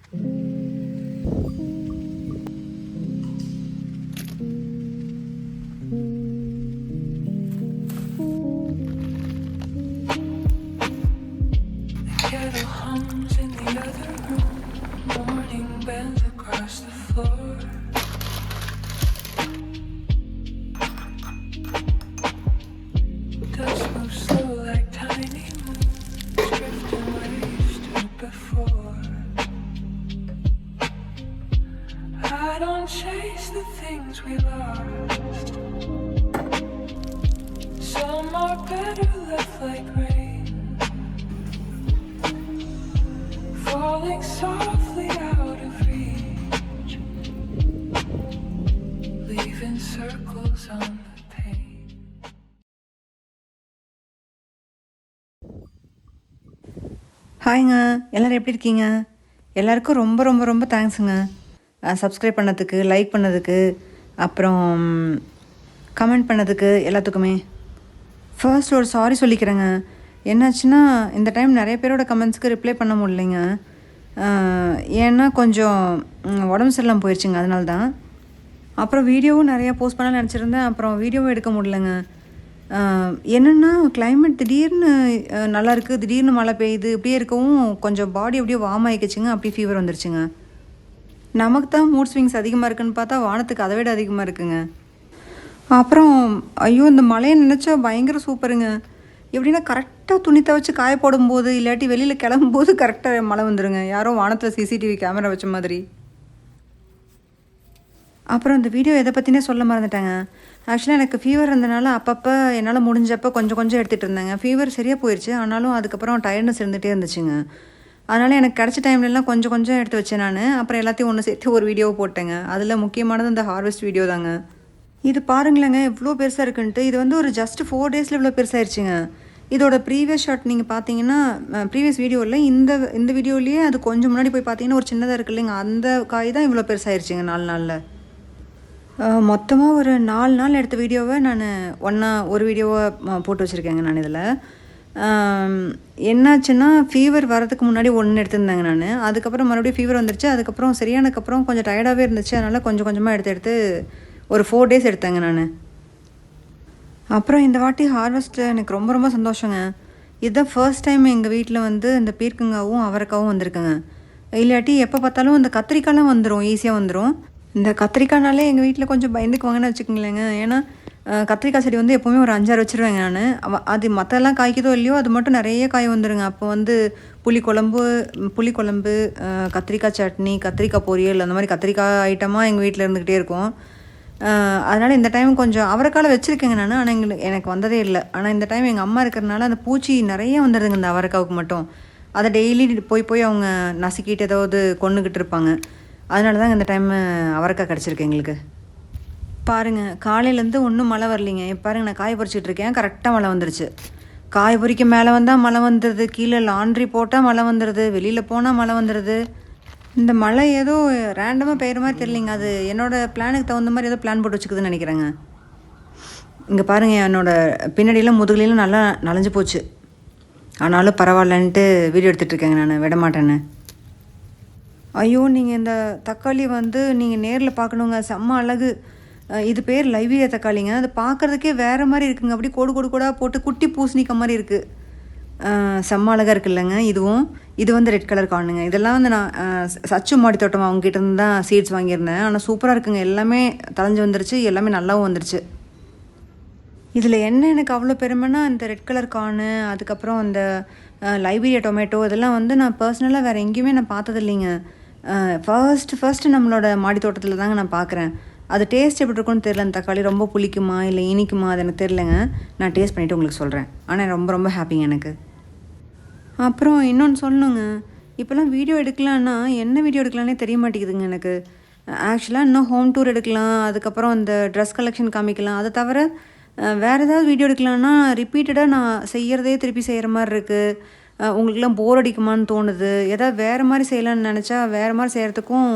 I don't chase the things we lost. Some are better left like rain, falling softly out of reach, leaving circles on the page. ஹாய்ங்க, எல்லோரும் எப்படி இருக்கீங்க? எல்லாருக்கும் ரொம்ப ரொம்ப ரொம்ப தேங்க்ஸுங்க. சப்ஸ்கிரைப் பண்ணதுக்கு, லைக் பண்ணதுக்கு, அப்புறம் கமெண்ட் பண்ணதுக்கு எல்லாத்துக்குமே. ஃபர்ஸ்ட் ஒரு சாரி சொல்லிக்கிறேங்க. என்னாச்சுன்னா இந்த டைம் நிறைய பேரோட கமெண்ட்ஸ்க்கு ரிப்ளை பண்ண முடியலைங்க. ஏன்னா கொஞ்சம் உடம்பு சரியில்லாமல் போயிடுச்சுங்க, அதனால தான். அப்புறம் வீடியோவும் நிறையா போஸ்ட் பண்ண நினச்சிருந்தேன், அப்புறம் வீடியோவும் எடுக்க முடியலைங்க. என்னென்னா கிளைமேட் திடீர்னு நல்லா இருக்குது, திடீர்னு மழை பெய்யுது, இப்படியே இருக்கவும் கொஞ்சம் பாடி அப்படியே வார்ம் ஆகிக்கிச்சுங்க, அப்படியே ஃபீவர் வந்துருச்சுங்க. நமக்கு தான் மூட் ஸ்விங்ஸ் அதிகமாக இருக்குதுன்னு பார்த்தா வானத்துக்கு அதை விட அதிகமாக இருக்குங்க. அப்புறம் ஐயோ, இந்த மழையை நினச்சா பயங்கர சூப்பருங்க. எப்படின்னா கரெக்டாக துணி துவைச்சி காய போடும்போது இல்லாட்டி வெளியில் கிளம்பும்போது கரெக்டாக மழை வந்துடுங்க, யாரோ வானத்தில் சிசிடிவி கேமரா வச்ச மாதிரி. அப்புறம் இந்த வீடியோ எதை பற்றினே சொல்ல மறந்துட்டேங்க. ஆக்சுவலாக எனக்கு ஃபீவர் இருந்தனால அப்பப்போ என்னால் முடிஞ்சப்போ கொஞ்சம் கொஞ்சம் எடுத்துகிட்டு இருந்தேங்க. ஃபீவர் சரியாக போயிடுச்சு, ஆனாலும் அதுக்கப்புறம் டயர்ட்னஸ் இருந்துகிட்டே இருந்துச்சுங்க. அதனால் எனக்கு கிடச்ச டைம்லலாம் கொஞ்சம் கொஞ்சம் எடுத்து வச்சேன் நான். அப்புறம் எல்லாத்தையும் ஒன்று சேர்த்து ஒரு வீடியோ போட்டேங்க. அதில் முக்கியமானது இந்த ஹார்வெஸ்ட் வீடியோ தாங்க. இது பாருங்களேங்க எவ்வளோ பெருசாக இருக்குன்ட்டு. இது வந்து ஒரு ஜஸ்ட் 4 டேஸில் இவ்வளோ பெருசாகிடுச்சுங்க. இதோட ப்ரீவியஸ் ஷாட் நீங்கள் பார்த்தீங்கன்னா, ப்ரீவியஸ் வீடியோவில் இந்த வீடியோலேயே அது கொஞ்சம் முன்னாடி போய் பார்த்தீங்கன்னா ஒரு சின்னதாக இருக்குது இல்லைங்க, அந்த காய் தான் இவ்வளோ பெருசாகிடுச்சுங்க 4 நாளில். மொத்தமாக ஒரு 4 நாள் எடுத்த வீடியோவை நான் ஒரு வீடியோவை போட்டு வச்சுருக்கேங்க நான் இதில். என்னாச்சுன்னா ஃபீவர் வரதுக்கு முன்னாடி ஒன்று எடுத்திருந்தேங்க நான். அதுக்கப்புறம் மறுபடியும் ஃபீவர் வந்துருச்சு. அதுக்கப்புறம் சரியானதுக்கப்புறம் கொஞ்சம் டயர்டாகவே இருந்துச்சு, அதனால் கொஞ்சம் கொஞ்சமாக எடுத்து ஒரு 4 டேஸ் எடுத்தேங்க நான். அப்புறம் இந்த வாட்டி ஹார்வெஸ்ட்டில் எனக்கு ரொம்ப ரொம்ப சந்தோஷங்க. இதுதான் ஃபர்ஸ்ட் டைம் எங்கள் வீட்டில் வந்து இந்த பீர்க்கங்காவும் அவரைக்காவும் வந்திருக்குங்க. இல்லாட்டி எப்போ பார்த்தாலும் இந்த கத்திரிக்காய்லாம் வந்துடும், ஈஸியாக வந்துடும். இந்த கத்திரிக்காய்னாலே எங்கள் வீட்டில் கொஞ்சம் பயந்துக்குவாங்கன்னு வச்சுக்கோங்களேங்க. ஏன்னா கத்திரிக்காய் செடி வந்து எப்போவுமே ஒரு 5-6 வச்சுருவேங்க நான். அது மற்றெல்லாம் காய்க்குதோ இல்லையோ அது மட்டும் நிறைய காய் வந்துடுங்க. அப்போ வந்து புளிக்குழம்பு, கத்திரிக்காய் சட்னி, கத்திரிக்காய் பொரியல், அந்த மாதிரி கத்திரிக்காய் ஐட்டமாக எங்கள் வீட்டில் இருந்துக்கிட்டே இருக்கும். அதனால் இந்த டைம் கொஞ்சம் அவரைக்காய் வச்சுருக்கேங்க நான். ஆனால் எனக்கு வந்ததே இல்லை. ஆனால் இந்த டைம் எங்கள் அம்மா இருக்கிறனால அந்த பூச்சி நிறைய வந்துடுதுங்க இந்த அவரைக்காவுக்கு மட்டும். அதை டெய்லி போய் அவங்க நசுக்கிட்டு ஏதாவது கொண்டுக்கிட்டு இருப்பாங்க. அதனால தான் இந்த டைம் அவரைக்காய் கிடச்சிருக்கு எங்களுக்கு. பாருங்கள், காலையிலேருந்து ஒன்றும் மழை வரலிங்க. பாருங்கள், நான் காய பறிச்சிட்டு இருக்கேன், கரெக்டாக மழை வந்துருச்சு. காய பொறிக்க மேலே வந்தால் மழை வந்துடுது, கீழே லாண்ட்ரி போட்டால் மழை வந்துடுது, வெளியில் போனால் மழை வந்துடுது. இந்த மழை ஏதோ ரேண்டமாக பெய்கிற மாதிரி தெரியலிங்க. அது என்னோடய பிளானுக்கு தகுந்த மாதிரி ஏதோ பிளான் போட்டு வச்சுக்குதுன்னு நினைக்கிறேங்க. இங்கே பாருங்கள், என்னோடய பின்னாடியெல்லாம் முதுகுலையெல்லாம் நல்லா நனைஞ்சு போச்சு. ஆனாலும் பரவாயில்லன்ட்டு வீடியோ எடுத்துகிட்ருக்கேங்க நான், விட மாட்டேன்னு. ஐயோ, நீங்கள் இந்த தக்காளி வந்து நீங்கள் நேரில் பார்க்கணுங்க, செம்ம அழகு. இது பேர் லைவீரியா தக்காளிங்க. அது பார்க்குறதுக்கே வேறு மாதிரி இருக்குங்க. அப்படியே கோடாக போட்டு குட்டி பூசணிக்க மாதிரி இருக்குது. செம்ம அழகாக இருக்குது இல்லைங்க. இது வந்து ரெட் கலர் காணுங்க. இதெல்லாம் வந்து நான் சச்சு மாடி தோட்டம் அவங்ககிட்ட இருந்து தான் சீட்ஸ் வாங்கியிருந்தேன். ஆனால் சூப்பராக இருக்குங்க, எல்லாமே தளைஞ்சு வந்துருச்சு, எல்லாமே நல்லாவும் வந்துருச்சு. இதில் என்ன எனக்கு அவ்வளோ பெருமைன்னா இந்த ரெட் கலர் கார்னு, அதுக்கப்புறம் அந்த லைபீரியா டொமேட்டோ, இதெல்லாம் வந்து நான் பர்சனலாக வேறு எங்கேயுமே நான் பார்த்தது இல்லைங்க. ஃபர்ஸ்ட்டு நம்மளோட மாடி தோட்டத்தில் தாங்க நான் பார்க்குறேன். அது டேஸ்ட் எப்படி இருக்குன்னு தெரில. அந்த தக்காளி ரொம்ப புளிக்குமா இல்லை இனிக்குமா அது எனக்கு தெரிலங்க. நான் டேஸ்ட் பண்ணிவிட்டு உங்களுக்கு சொல்கிறேன். ஆனால் ரொம்ப ரொம்ப ஹாப்பிங்க எனக்கு. அப்புறம் இன்னொன்று சொல்லணுங்க, இப்போல்லாம் வீடியோ எடுக்கலான்னா என்ன வீடியோ எடுக்கலான்னே தெரிய மாட்டேங்குதுங்க எனக்கு. ஆக்சுவலாக இன்னும் ஹோம் டூர் எடுக்கலாம், அதுக்கப்புறம் அந்த ட்ரெஸ் கலெக்ஷன் காமிக்கலாம். அதை தவிர வேறு ஏதாவது வீடியோ எடுக்கலான்னா ரிப்பீட்டடாக நான் செய்கிறதே திருப்பி செய்கிற மாதிரி இருக்குது. உங்களுக்குலாம் போர் அடிக்குமான்னு தோணுது. ஏதாவது வேறு மாதிரி செய்யலான்னு நினச்சா வேறு மாதிரி செய்கிறதுக்கும்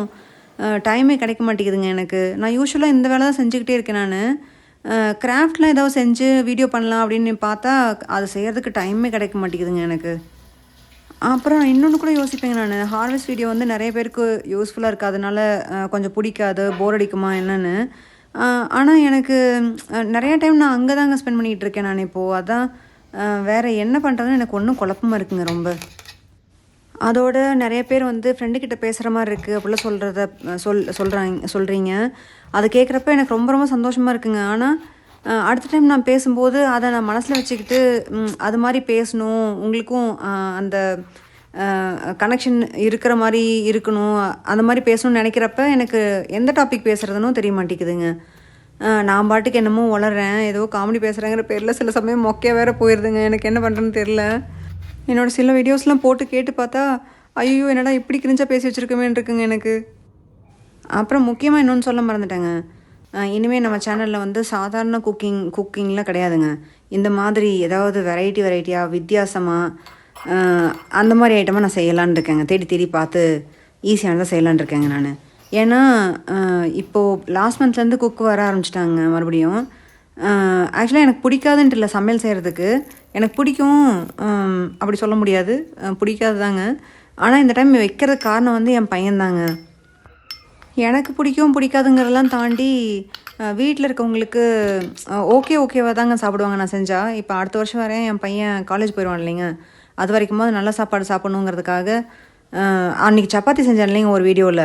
டைமே கிடைக்க மாட்டேங்குதுங்க எனக்கு. நான் யூஸ்வலாக இந்த வேலை தான் செஞ்சுக்கிட்டே இருக்கேன் நான். கிராஃப்ட்லாம் ஏதாவது செஞ்சு வீடியோ பண்ணலாம் அப்படின்னு பார்த்தா அது செய்கிறதுக்கு டைமே கிடைக்க மாட்டேங்குதுங்க எனக்கு. அப்புறம் இன்னொன்று கூட யோசிப்பேங்க நான், ஹார்வெஸ்ட் வீடியோ வந்து நிறைய பேருக்கு யூஸ்ஃபுல்லாக இருக்காதனால கொஞ்சம் பிடிக்காது, போர் அடிக்குமா என்னன்னு. ஆனால் எனக்கு நிறையா டைம் நான் அங்கே தாங்க ஸ்பெண்ட் பண்ணிகிட்டு இருக்கேன் நான் இப்போது. அதான் வேறு என்ன பண்ணுறதுன்னு எனக்கு ஒன்றும் குழப்பமாக இருக்குங்க ரொம்ப. அதோட நிறைய பேர் வந்து ஃப்ரெண்டுக்கிட்ட பேசுகிற மாதிரி இருக்குது அப்படிலாம் சொல்கிறீங்க. அதை கேட்குறப்ப எனக்கு ரொம்ப ரொம்ப சந்தோஷமாக இருக்குங்க. ஆனால் அடுத்த டைம் நான் பேசும்போது அதை நான் மனசில் வச்சுக்கிட்டு அது மாதிரி பேசணும், உங்களுக்கும் அந்த கனெக்ஷன் இருக்கிற மாதிரி இருக்கணும், அந்த மாதிரி பேசணும்னு நினைக்கிறப்ப எனக்கு எந்த டாபிக் பேசுகிறதுனும் தெரிய மாட்டேங்குதுங்க. நான் பாட்டுக்கு என்னமோ வளர்றேன், ஏதோ காமெடி பேசுகிறேங்கிற பேரில் சில சமயம் மொக்கையாக வேறு போயிடுதுங்க. எனக்கு என்ன பண்ணுறேன்னு தெரில. என்னோடய சில வீடியோஸ்லாம் போட்டு கேட்டு பார்த்தா ஐயோ என்னடா இப்படி கிரிஞ்சாக பேசி வச்சுருக்கமேன்னு இருக்குங்க எனக்கு. அப்புறம் முக்கியமாக இன்னொன்று சொல்ல மறந்துட்டேங்க. இனிமேல் நம்ம சேனலில் வந்து சாதாரண குக்கிங்லாம் கிடையாதுங்க. இந்த மாதிரி ஏதாவது வெரைட்டியாக வித்தியாசமாக அந்த மாதிரி ஐட்டமாக நான் செய்யலான்னு இருக்கேங்க. தேடி பார்த்து ஈஸியானதாக செய்யலான்னு இருக்கேங்க நான். ஏன்னா இப்போது லாஸ்ட் மந்த்லேருந்து குக் வர ஆரம்பிச்சிட்டாங்க மறுபடியும். ஆக்சுவலாக எனக்கு பிடிக்காதுன்ட்டு இல்லை சமையல் செய்கிறதுக்கு, எனக்கு பிடிக்கும் அப்படி சொல்ல முடியாது, பிடிக்காது தாங்க. ஆனால் இந்த டைம் வைக்கிறதுக்கு காரணம் வந்து என் பையன்தாங்க. எனக்கு பிடிக்காதுங்கிறதெல்லாம் தாண்டி வீட்டில் இருக்கவங்களுக்கு ஓகேவாக தாங்க சாப்பிடுவாங்க நான் செஞ்சால். இப்போ அடுத்த வருஷம் வரையும் என் பையன் காலேஜ் போயிடுவான் இல்லைங்க, அது வரைக்கும் போது நல்ல சாப்பாடு சாப்பிட்ணுங்கிறதுக்காக அன்றைக்கி சப்பாத்தி செஞ்சேன் இல்லைங்க ஒரு வீடியோவில்.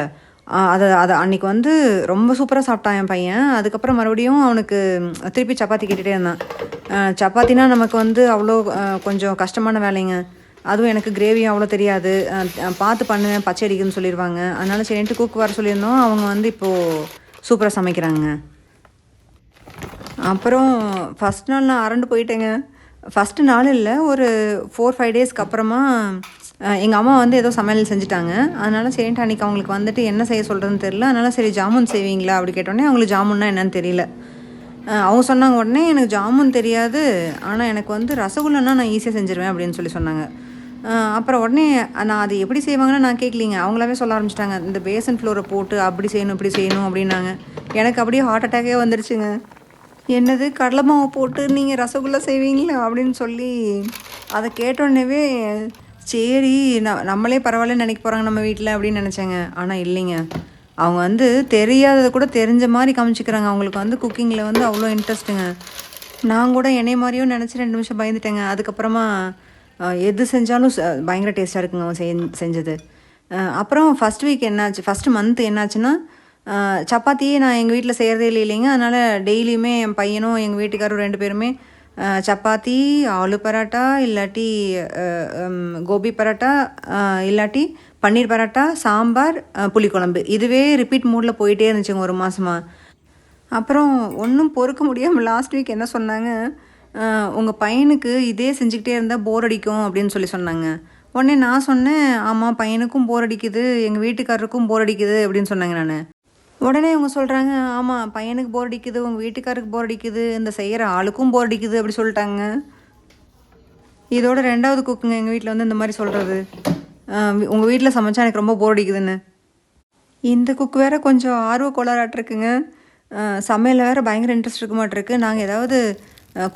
அதை அன்றைக்கி வந்து ரொம்ப சூப்பராக சாப்பிட்டான் என் பையன். அதுக்கப்புறம் மறுபடியும் அவனுக்கு திருப்பி சப்பாத்தி கேட்டுகிட்டே இருந்தான். சப்பாத்தினா நமக்கு வந்து அவ்வளோ கொஞ்சம் கஷ்டமான வேலைங்க. அதுவும் எனக்கு கிரேவியும் அவ்வளோ தெரியாது, பார்த்து பண்ணுவேன் பச்சை அடிக்குதுன்னு சொல்லிடுவாங்க. அதனால சரின்ட்டு குக் வர சொல்லியிருந்தோம். அவங்க வந்து இப்போது சூப்பராக சமைக்கிறாங்க. அப்புறம் ஃபஸ்ட் நாள் நான் அரண்டு போயிட்டேங்க. ஃபஸ்ட்டு நாள் இல்லை, ஒரு 4-5 டேஸ்க்கு அப்புறமா எங்கள் அம்மா வந்து ஏதோ சமையல் செஞ்சுட்டாங்க. அதனால சரின்ட்டு அன்றைக்கி அவங்களுக்கு வந்துட்டு என்ன செய்ய சொல்கிறதுன்னு தெரியல. அதனால் சரி ஜாமுன் செய்வீங்களா அப்படி கேட்டோடனே அவங்களுக்கு ஜாமுன்னா என்னன்னு தெரியல. அவங்க சொன்னாங்க உடனே எனக்கு ஜாமுன் தெரியாது, ஆனால் எனக்கு வந்து ரசகுல்லான்னா நான் ஈஸியாக செஞ்சுருவேன் அப்படின்னு சொன்னாங்க. அப்புறம் உடனே நான் அது எப்படி செய்வாங்கன்னு நான் கேட்கலிங்க, அவங்களாவே சொல்ல ஆரம்பிச்சிட்டாங்க. இந்த பேசன் ஃப்ளோரை போட்டு அப்படி செய்யணும் இப்படி செய்யணும் அப்படின்னாங்க. எனக்கு அப்படியே ஹார்ட் அட்டாக்கே வந்துடுச்சுங்க. என்னது கடலை மாவு போட்டு நீங்கள் ரசகுல்லா செய்வீங்களா அப்படின்னு சொல்லி அதை கேட்டோடனேவே சரி நம்மளே பரவாயில்லன்னு நினைக்க போகிறாங்க நம்ம வீட்டில் அப்படின்னு நினச்சேங்க. ஆனால் இல்லைங்க, அவங்க வந்து தெரியாததை கூட தெரிஞ்ச மாதிரி காமிச்சிக்கிறாங்க. அவங்களுக்கு வந்து குக்கிங்கில் வந்து அவ்வளோ இன்ட்ரெஸ்ட்டுங்க. நான் கூட என்னை மாதிரியும் நினச்சி 2 நிமிஷம் பயந்துட்டேங்க. அதுக்கப்புறமா எது செஞ்சாலும் பயங்கர டேஸ்ட்டாக இருக்குங்க அவன் செஞ்சது. அப்புறம் ஃபஸ்ட்டு மந்த் என்னாச்சுன்னா சப்பாத்தியே நான் எங்கள் வீட்டில் செய்கிறதே இல்லைங்க. அதனால் டெய்லியுமே என் பையனும் எங்கள் வீட்டுக்காரரும் 2 பேருமே சப்பாத்தி, ஆலு பரோட்டா, இல்லாட்டி கோபி பரோட்டா, இல்லாட்டி பன்னீர் பரோட்டா, சாம்பார், புளிக்குழம்பு, இதுவே ரிப்பீட் மூடில் போயிட்டே இருந்துச்சுங்க ஒரு மாதமாக. அப்புறம் ஒன்றும் பொறுக்க முடியாமல் லாஸ்ட் வீக் என்ன சொன்னாங்க, உங்கள் பையனுக்கு இதே செஞ்சுக்கிட்டே இருந்தால் போர் அடிக்கும் அப்படின்னு சொன்னாங்க. உடனே நான் சொன்னேன், ஆமாம் பையனுக்கும் போர் அடிக்குது, எங்கள் வீட்டுக்காரருக்கும் போர் அடிக்குது அப்படின்னு சொன்னாங்க நான். உடனே அவங்க சொல்கிறாங்க, ஆமாம் பையனுக்கு போர் அடிக்குது, உங்கள் வீட்டுக்காருக்கு போர் அடிக்குது, இந்த செய்கிற ஆளுக்கும் போர் அடிக்குது அப்படி சொல்லிட்டாங்க. இதோட 2வது குக்குங்க எங்கள் வீட்டில் வந்து இந்த மாதிரி சொல்கிறது, உங்கள் வீட்டில் சமைச்சா எனக்கு ரொம்ப போர் அடிக்குதுன்னு. இந்த குக் வேறு கொஞ்சம் ஆர்வ கோளாறாட்டிருக்குங்க. சமையலில் வேறு பயங்கர இன்ட்ரெஸ்ட் இருக்க மாட்டிருக்கு. நாங்கள் ஏதாவது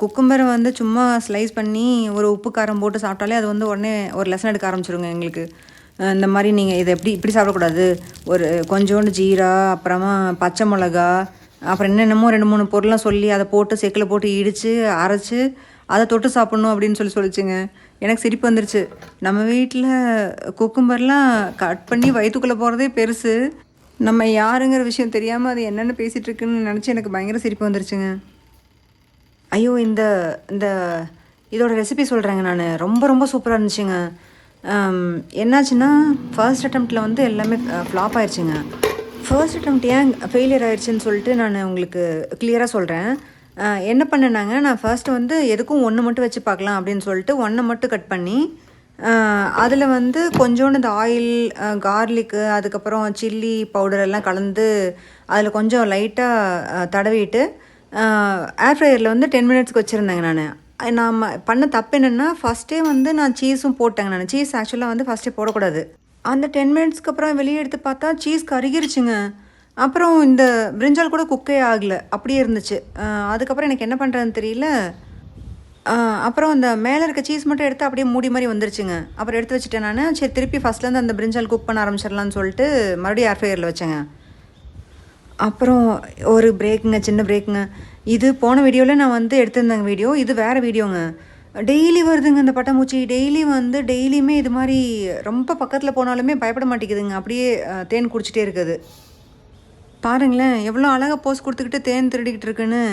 குக்கும்பரை வந்து சும்மா ஸ்லைஸ் பண்ணி ஒரு உப்பு காரம் போட்டு சாப்பிட்டாலே அது வந்து உடனே ஒரு லெசன் எடுக்க ஆரம்பிச்சிருங்க எங்களுக்கு. இந்த மாதிரி நீங்கள் இதை இப்படி சாப்பிடக்கூடாது, ஒரு கொஞ்சோண்டு ஜீரா, அப்புறமா பச்சை மிளகா, அப்புறம் என்னென்னமோ 2-3 பொருள்லாம் சொல்லி அதை போட்டு செக்கில் போட்டு இடித்து அரைச்சி அதை தொட்டு சாப்பிட்ணும் அப்படின்னு சொல்லிச்சுங்க. எனக்கு சிரிப்பு வந்துருச்சு. நம்ம வீட்டில் குக்கும்பர்லாம் கட் பண்ணி வயிற்றுக்குள்ளே போகிறதே பெருசு, நம்ம யாருங்கிற விஷயம் தெரியாமல் அது என்னென்னு பேசிகிட்ருக்குன்னு நினச்சி எனக்கு பயங்கர சிரிப்பு வந்துருச்சுங்க. ஐயோ இந்த இதோட ரெசிபி சொல்கிறேங்க நான், ரொம்ப ரொம்ப சூப்பராக இருந்துச்சுங்க. என்னாச்சுன்னா ஃபர்ஸ்ட் அட்டெம்ப்டில் வந்து எல்லாமே ஃப்ளாப் ஆயிடுச்சுங்க. ஃபர்ஸ்ட் அட்டெம்ப்ட் ஏன் ஃபெயிலியர் ஆயிடுச்சுன்னு சொல்லிட்டு நான் உங்களுக்கு கிளியராக சொல்கிறேன். என்ன பண்ணேனாங்க, நான் ஃபர்ஸ்ட்டு வந்து எதுக்கும் 1 மட்டும் வச்சு பார்க்கலாம் அப்படின்னு சொல்லிட்டு 1 மட்டும் கட் பண்ணி அதில் வந்து கொஞ்சோண்டு இந்த ஆயில், கார்லிக்கு, அதுக்கப்புறம் சில்லி பவுடர் எல்லாம் கலந்து அதில் கொஞ்சம் லைட்டாக தடவிட்டு ஏர் ஃப்ரையரில் வந்து 10 மினிட்ஸ்க்கு வச்சுருந்தேங்க நான். நான் பண்ண தப்பு என்னென்னா, ஃபஸ்ட்டே வந்து நான் சீஸும் போட்டேங்க நான். சீஸ் ஆக்சுவலாக வந்து ஃபஸ்ட்டே போடக்கூடாது. அந்த 10 மினிட்ஸ்க்கு அப்புறம் வெளியே எடுத்து பார்த்தா சீஸ் கருகிருச்சுங்க. அப்புறம் இந்த பிரிஞ்சால் கூட குக்கே ஆகலை, அப்படியே இருந்துச்சு. அதுக்கப்புறம் எனக்கு என்ன பண்ணுறதுன்னு தெரியல. அப்புறம் அந்த மேலே இருக்க சீஸ் மட்டும் எடுத்து அப்படியே மூடி மாதிரி வந்துருச்சுங்க. அப்புறம் எடுத்து வச்சுட்டேன் நான். சரி திருப்பி ஃபஸ்ட்லேருந்து அந்த பிரிஞ்சால் குக் பண்ண ஆரம்பிச்சிடலான்னு சொல்லிட்டு மறுபடியும் ஏர் ஃப்ரையரில் வச்சேங்க. அப்புறம் ஒரு பிரேக்குங்க, சின்ன பிரேக்குங்க. இது போன வீடியோவில் நான் வந்து எடுத்திருந்தேங்க வீடியோ. இது வேறு வீடியோங்க. டெய்லி வருதுங்க இந்த பட்டாம்பூச்சி. டெய்லியுமே இது மாதிரி ரொம்ப பக்கத்தில் போனாலுமே பயப்பட மாட்டேங்குதுங்க. அப்படியே தேன் குடிச்சிட்டே இருக்குது. பாருங்களேன் எவ்வளோ அழகாக போஸ் கொடுத்துக்கிட்டு தேன் திருடிக்கிட்டு இருக்குன்னு.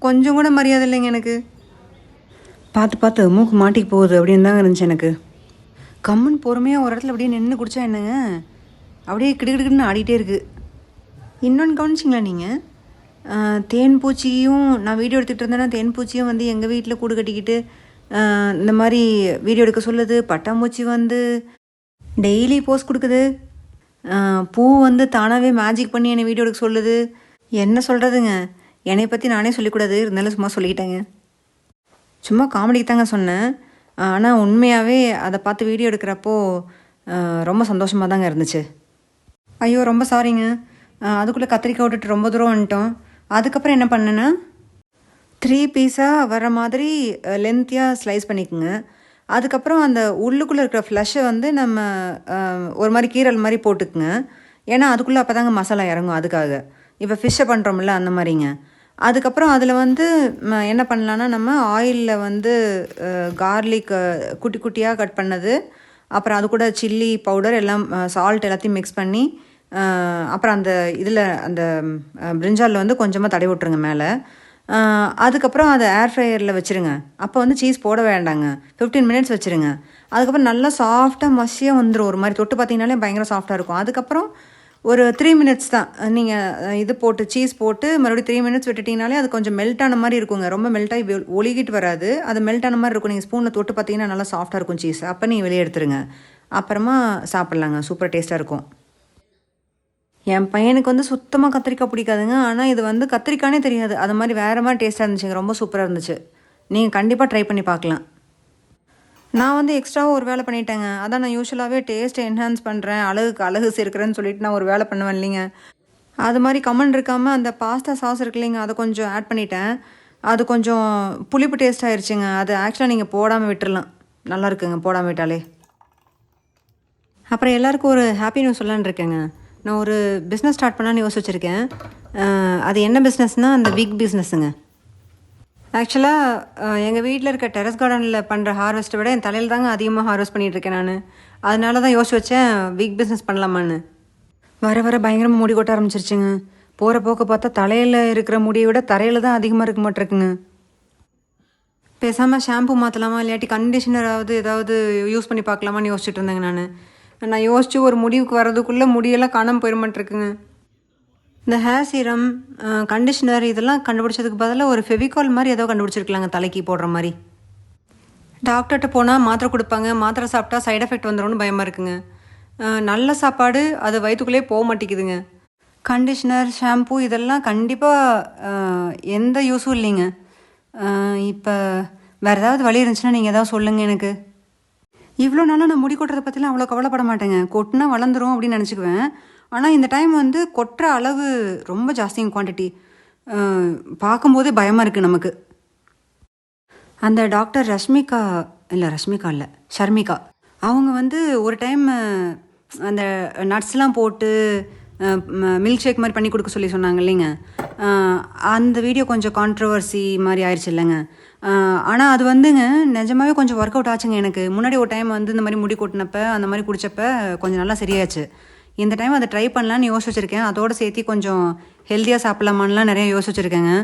கொஞ்சம் கூட மரியாதை இல்லைங்க எனக்கு. பார்த்து மூக்கு மாட்டிக்கு போகுது அப்படின்னு தாங்க இருந்துச்சு எனக்கு. கம்முன்னு பொறுமையாக ஒரு இடத்துல அப்படியே நின்று குடித்தா என்னங்க, அப்படியே கிடுக்கிடுன்னு ஆடிட்டே இருக்குது. இன்னொன்று கவனிச்சிங்களா நீங்கள்? தேன் பூச்சியும் நான் வீடியோ எடுத்துகிட்டு இருந்தேன்னா தேன் பூச்சியும் வந்து எங்கள் வீட்டில் கூடு கட்டிக்கிட்டு இந்த மாதிரி வீடியோ எடுக்க சொல்லுது. பட்டாம்பூச்சி வந்து டெய்லி போஸ் கொடுக்குது. பூ வந்து தானாகவே மேஜிக் பண்ணி என்னை வீடியோ எடுக்க சொல்லுது. என்ன சொல்கிறதுங்க, என்னை பற்றி நானே சொல்லிக்கூடாது, இருந்தாலும் சும்மா சொல்லிக்கிட்டேங்க. சும்மா காமெடிக்கு தாங்க சொன்னேன். ஆனால் உண்மையாகவே அதை பார்த்து வீடியோ எடுக்கிறப்போ ரொம்ப சந்தோஷமாக தாங்க இருந்துச்சு. ஐயோ ரொம்ப சாரிங்க. அதுக்குள்ளே கத்திரிக்காய் விட்டுட்டு ரொம்ப தூரம் வந்துட்டோம். அதுக்கப்புறம் என்ன பண்ணேன்னா 3 பீஸாக வர மாதிரி லென்த்தியாக ஸ்லைஸ் பண்ணிக்கோங்க. அதுக்கப்புறம் அந்த உள்ளுக்குள்ளே இருக்கிற ஃப்ளஷை வந்து நம்ம ஒரு மாதிரி கீரல் மாதிரி போட்டுக்குங்க. ஏன்னா அதுக்குள்ளே அப்போ தாங்க மசாலா இறங்கும். அதுக்காக இப்போ ஃபிஷ்ஷை பண்ணுறோம்ல அந்த மாதிரிங்க. அதுக்கப்புறம் அதில் வந்து என்ன பண்ணலான்னா நம்ம ஆயிலில் வந்து கார்லிக் குட்டி குட்டியாக கட் பண்ணது, அப்புறம் அது கூட சில்லி பவுடர் எல்லாம் சால்ட் எல்லாத்தையும் மிக்ஸ் பண்ணி அப்புறம் அந்த இதில் அந்த பிரிஞ்சாலில் வந்து கொஞ்சமாக தடவி விட்ருங்க மேலே. அதுக்கப்புறம் அதை ஏர் ஃப்ரையரில் வச்சுருங்க. அப்போ வந்து சீஸ் போட வேண்டாங்க. 15 மினிட்ஸ் வச்சுருங்க. அதுக்கப்புறம் நல்லா சாஃப்டாக மசியாக வந்துடும். ஒரு மாதிரி தொட்டு பார்த்தீங்கனாலே பயங்கர சாஃப்டாக இருக்கும். அதுக்கப்புறம் ஒரு 3 மினிட்ஸ் தான் நீங்கள் இது போட்டு சீஸ் போட்டு மறுபடியும் 3 மினிட்ஸ் விட்டுட்டிங்கனாலே அது கொஞ்சம் மெல்ட் ஆன மாதிரி இருக்குங்க. ரொம்ப மெல்ட் ஆகி ஒலிகிட்டு வராது. அது மெல்ட் ஆன மாதிரி இருக்கும். நீங்கள் ஸ்பூனில் தொட்டு பார்த்தீங்கன்னா நல்லா சாஃப்டாக இருக்கும் சீஸ். அப்போ நீங்கள் வெளியே எடுத்துருங்க. அப்புறமா சாப்பிட்லாங்க. சூப்பர் டேஸ்ட்டாக இருக்கும். என் பையனுக்கு வந்து சுத்தமாக கத்திரிக்காய் பிடிக்காதுங்க. ஆனால் இது வந்து கத்திரிக்கானே தெரியாது. அது மாதிரி வேறு மாதிரி டேஸ்ட்டாக இருந்துச்சுங்க. ரொம்ப சூப்பராக இருந்துச்சு. நீங்கள் கண்டிப்பாக ட்ரை பண்ணி பார்க்கலாம். நான் வந்து எக்ஸ்ட்ராவாக ஒரு வேலை பண்ணிட்டேங்க. அதான் நான் யூஸ்வலாகவே டேஸ்ட்டை என்ஹான்ஸ் பண்ணுறேன், அழகு சேர்க்குறேன்னு சொல்லிட்டு நான் ஒரு வேலை பண்ணுவேன் இல்லைங்க. அது மாதிரி கமெண்ட் இருக்காமல் அந்த பாஸ்தா சாஸ் இருக்கு இல்லைங்க, அதை கொஞ்சம் ஆட் பண்ணிட்டேன். அது கொஞ்சம் புளிப்பு டேஸ்ட் ஆயிடுச்சுங்க. அது ஆக்சுவலாக நீங்கள் போடாமல் விட்டுறலாம். நல்லா இருக்குங்க போடாமல் விட்டாலே. அப்புறம் எல்லாருக்கும் ஒரு ஹாப்பி நியூஸ் சொல்லலான்னு இருக்கேங்க. நான் ஒரு பிஸ்னஸ் ஸ்டார்ட் பண்ணலான்னு யோசிச்சு வச்சுருக்கேன். அது என்ன பிஸ்னஸ்னால் அந்த விக் பிஸ்னஸுங்க. ஆக்சுவலாக எங்கள் வீட்டில் இருக்க டெரஸ் கார்டனில் பண்ணுற ஹார்வெஸ்ட்டை விட என் தலையில் தாங்க அதிகமாக ஹார்வெஸ்ட் பண்ணிகிட்ருக்கேன் நான். அதனால தான் யோசிச்சு வச்சேன் விக் பிஸ்னஸ் பண்ணலாமான்னு. வர பயங்கரமாக முடி கொட்ட ஆரம்பிச்சிருச்சுங்க. போகிற போக்க பார்த்தா தலையில் இருக்கிற முடியை விட தரையில் தான் அதிகமாக இருக்க மாட்டிருக்குங்க. பேசாமல் ஷாம்பு மாற்றலாமா இல்லாட்டி கண்டிஷனராவது ஏதாவது யூஸ் பண்ணி பார்க்கலாமான்னு யோசிச்சுட்டு இருந்தேங்க. நான் யோசித்து ஒரு முடிவுக்கு வர்றதுக்குள்ளே முடியெல்லாம் காணாமல் போயிட மாட்டிருக்குங்க. இந்த ஹேர் சீரம், கண்டிஷ்னர் இதெல்லாம் கண்டுபிடிச்சதுக்கு பதிலாக ஒரு ஃபெவிகால் மாதிரி ஏதோ கண்டுபிடிச்சிருக்கலாங்க தலைக்கு போடுற மாதிரி. டாக்டர்கிட்ட போனால் மாத்திரை கொடுப்பாங்க. மாத்திரை சாப்பிட்டா சைட் எஃபெக்ட் வந்துடும்னு பயமாக இருக்குங்க. நல்ல சாப்பாடு அது வயிற்றுக்குள்ளே போக மாட்டேங்குதுங்க. கண்டிஷ்னர், ஷாம்பூ இதெல்லாம் கண்டிப்பாக எந்த யூஸும் இல்லைங்க. இப்போ வேறு ஏதாவது வழி இருந்துச்சுன்னா நீங்கள் ஏதாவது சொல்லுங்கள் எனக்கு. இவ்வளோ நாளாக நான் முடி கொட்டுறதை பற்றிலாம் அவ்வளோ கவலைப்பட மாட்டேங்க. கொட்டினா வளர்ந்துரும் அப்படின்னு நினச்சிக்குவேன். ஆனால் இந்த டைம் வந்து கொட்டுற அளவு ரொம்ப ஜாஸ்திங்க குவான்டிட்டி. பார்க்கும்போதே பயமாக இருக்குது நமக்கு. அந்த டாக்டர் ரஷ்மிகா இல்லை ஷர்மிகா, அவங்க வந்து ஒரு டைம் அந்த நட்ஸ்லாம் போட்டு மில்க் ஷேக் மாதிரி பண்ணி கொடுக்க சொல்லி சொன்னாங்க இல்லைங்க. அந்த வீடியோ கொஞ்சம் கான்ட்ரவர்சி மாதிரி ஆயிடுச்சு இல்லைங்க. ஆனால் அது வந்துங்க நிஜமாவே கொஞ்சம் ஒர்க் அவுட் ஆச்சுங்க எனக்கு. முன்னாடி ஒரு டைம் வந்து இந்த மாதிரி முடி கொட்டினப்ப அந்த மாதிரி குடித்தப்ப கொஞ்சம் நல்லா சரியாச்சு. இந்த டைம் அதை ட்ரை பண்ணலான்னு யோசிச்சு வச்சுருக்கேன். அதோடு சேர்த்து கொஞ்சம் ஹெல்த்தியாக சாப்பிட்லாமான்லாம் நிறைய யோசிச்சு வச்சுருக்கேங்க.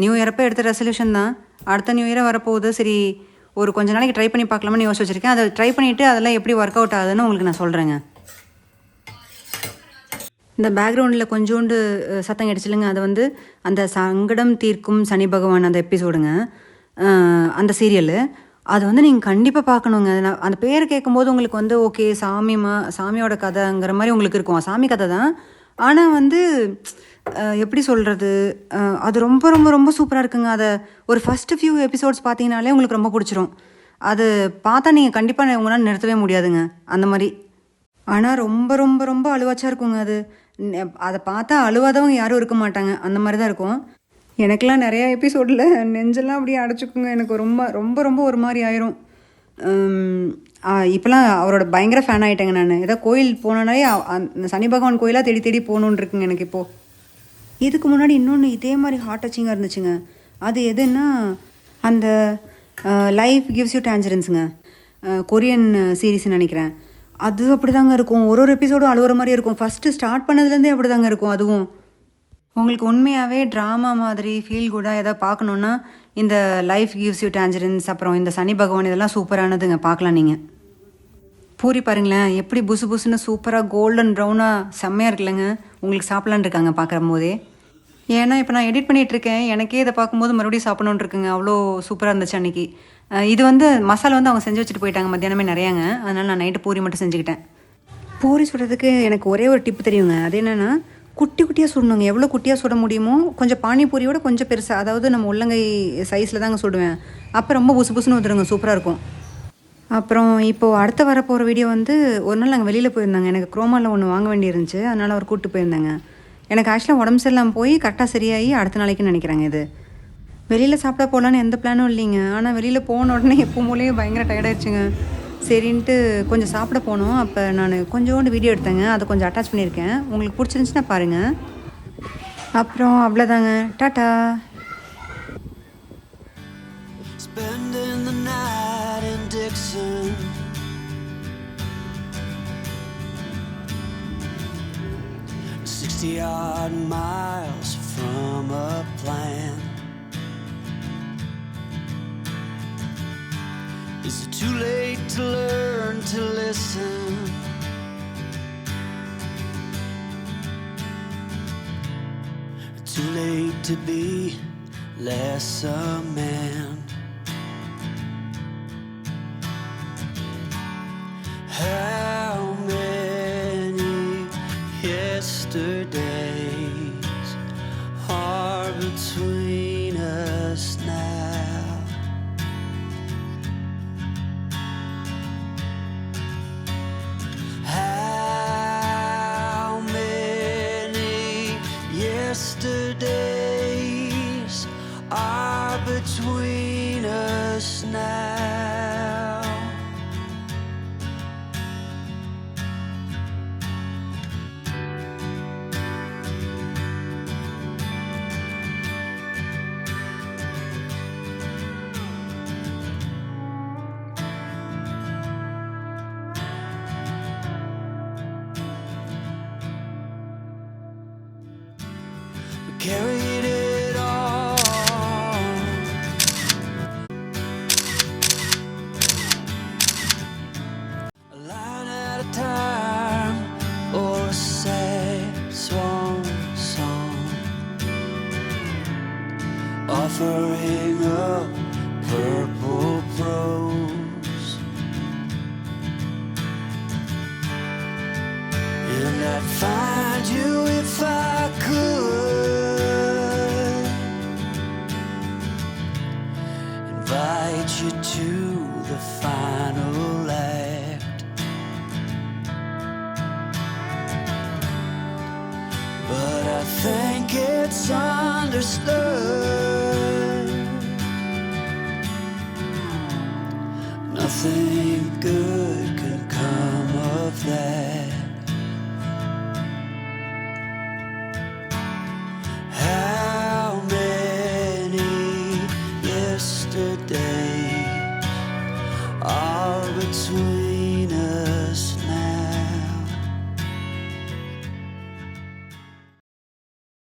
நியூ இயரப்போ எடுத்த ரெசல்யூஷன் தான். அடுத்த நியூ இயரை வரப்போகுது. சரி ஒரு கொஞ்சம் நாளைக்கு ட்ரை பண்ணி பார்க்கலாமான்னு யோசிச்சு வச்சுருக்கேன். அதை ட்ரை பண்ணிவிட்டு அதெல்லாம் எப்படி ஒர்க் அவுட் ஆகுதுன்னு உங்களுக்கு நான் சொல்கிறேங்க. இந்த பேக்ரவுண்டில் கொஞ்சோண்டு சத்தம் கிடச்சில்லைங்க. அது வந்து அந்த சங்கடம் தீர்க்கும் சனி பகவான் அந்த எபிசோடுங்க, அந்த சீரியலு. அது வந்து நீங்கள் கண்டிப்பாக பார்க்கணுங்க. அந்த பேர் கேட்கும்போது உங்களுக்கு வந்து ஓகே சாமியோட கதைங்கிற மாதிரி உங்களுக்கு இருக்கும். சாமி கதை தான். ஆனால் வந்து எப்படி சொல்கிறது, அது ரொம்ப ரொம்ப ரொம்ப சூப்பராக இருக்குங்க. அதை ஒரு ஃபஸ்ட்டு ஃபியூ எபிசோட்ஸ் பார்த்தீங்கனாலே உங்களுக்கு ரொம்ப பிடிச்சிரும். அது பார்த்தா நீங்கள் கண்டிப்பாக உங்களால் நிறுத்தவே முடியாதுங்க அந்த மாதிரி. ஆனால் ரொம்ப ரொம்ப ரொம்ப அழுவாச்சா இருக்குங்க. அதை பார்த்தா அழுவாதவங்க யாரும் இருக்க மாட்டாங்க. அந்த மாதிரி தான் இருக்கும். எனக்கெல்லாம் நிறையா எபிசோடில் நெஞ்செல்லாம் அப்படியே அடைச்சிக்குங்க. எனக்கு ரொம்ப ரொம்ப ரொம்ப ஒரு மாதிரி ஆயிரும். இப்போலாம் அவரோட பயங்கர ஃபேன் ஆகிட்டேங்க நான். ஏதோ கோயில் போனோன்னாலே அந்த சனி பகவான் கோயிலாக தேடி தேடி போகணுன்னு இருக்குங்க எனக்கு இப்போது. இதுக்கு முன்னாடி இன்னொன்று இதே மாதிரி ஹார்ட் டச்சிங்காக இருந்துச்சுங்க. அது எதுன்னா அந்த லைஃப் கிவ்ஸ் யூ டேஞ்சரன்ஸுங்க, கொரியன் சீரீஸ்ன்னு நினைக்கிறேன். அது அப்படி தாங்க இருக்கும். ஒரு எபிசோடும் அழுகிற மாதிரி இருக்கும். ஃபஸ்ட்டு ஸ்டார்ட் பண்ணதுலேருந்தே அப்படி தாங்க இருக்கும். அதுவும் உங்களுக்கு உண்மையாகவே ட்ராமா மாதிரி ஃபீல் குட்டாக எதாவது பார்க்கணுன்னா இந்த லைஃப் கிவ்ஸ் யூ டேஞ்சரன்ஸ், அப்புறம் இந்த சனி பகவான், இதெல்லாம் சூப்பரானதுங்க. பார்க்கலாம் நீங்கள். பூரி பாருங்களேன், எப்படி புசு புசுன்னு சூப்பராக கோல்டன் ப்ரௌனாக செம்மையாக இருக்குல்லங்க. உங்களுக்கு சாப்பிட்லான்னு இருக்காங்க பார்க்குற போதே. ஏன்னா இப்போ நான் எடிட் பண்ணிகிட்ருக்கேன், எனக்கே இதை பார்க்கும்போது மறுபடியும் சாப்பிட்ணுன்னு இருக்குங்க. அவ்வளோ சூப்பராக இருந்துச்சு அன்றைக்கி. இது மசாலா அவங்க செஞ்சு வச்சுட்டு போயிட்டாங்க மத்தியானமே நிறையாங்க. அதனால் நான் நைட்டு பூரி மட்டும் செஞ்சுக்கிட்டேன். பூரி சுடுறதுக்கு எனக்கு ஒரே ஒரு டிப்பு தெரியுங்க. அது என்னென்னா குட்டி குட்டியாக சுடணுங்க. எவ்வளோ குட்டியாக சுட முடியுமோ, கொஞ்சம் பானிபூரியோட கொஞ்சம் பெருசாக, அதாவது நம்ம உள்ளங்கை சைஸில் தாங்க சுடுவேன். அப்போ ரொம்ப புசு புசுன்னு வந்துடுங்க, சூப்பராக இருக்கும். அப்புறம் இப்போது அடுத்த வரப்போகிற வீடியோ ஒரு நாள் நாங்கள் வெளியில் போயிருந்தாங்க. எனக்கு குரோமாவில் ஒன்று வாங்க வேண்டியிருந்துச்சு. அதனால் அவர் கூப்பிட்டு போயிருந்தாங்க. எனக்கு ஆக்சுவலாக உடம்பு சரியில்லாமல் போய் கரெக்டாக சரியாகி அடுத்த நாளைக்குன்னு நினைக்கிறாங்க. இது வெளியில் சாப்பிட போகலான்னு எந்த பிளானும் இல்லைங்க. ஆனால் வெளியில் போன உடனே எப்போ மூலையும் பயங்கர டயர்டாயிடுச்சுங்க. சரின்ட்டு கொஞ்சம் சாப்பிட போனோம். அப்போ நான் கொஞ்சோண்டு வீடியோ எடுத்தேங்க, அதை கொஞ்சம் அட்டாச் பண்ணியிருக்கேன். உங்களுக்கு பிடிச்சிருந்துச்சுன்னா பாருங்கள். அப்புறம் அவ்வளோதாங்க, tata. Spending the night in Dixon, 60-odd miles from a plant. Is it too late to learn to listen? Too late to be less a man? How many yesterdays are between us now? How many yesterdays are between us now? Carried it all. A line at a time, or a sad swan song, offering up purple prose. And I'd find you if I could, invite you to the final act. But I think it's understood nothing good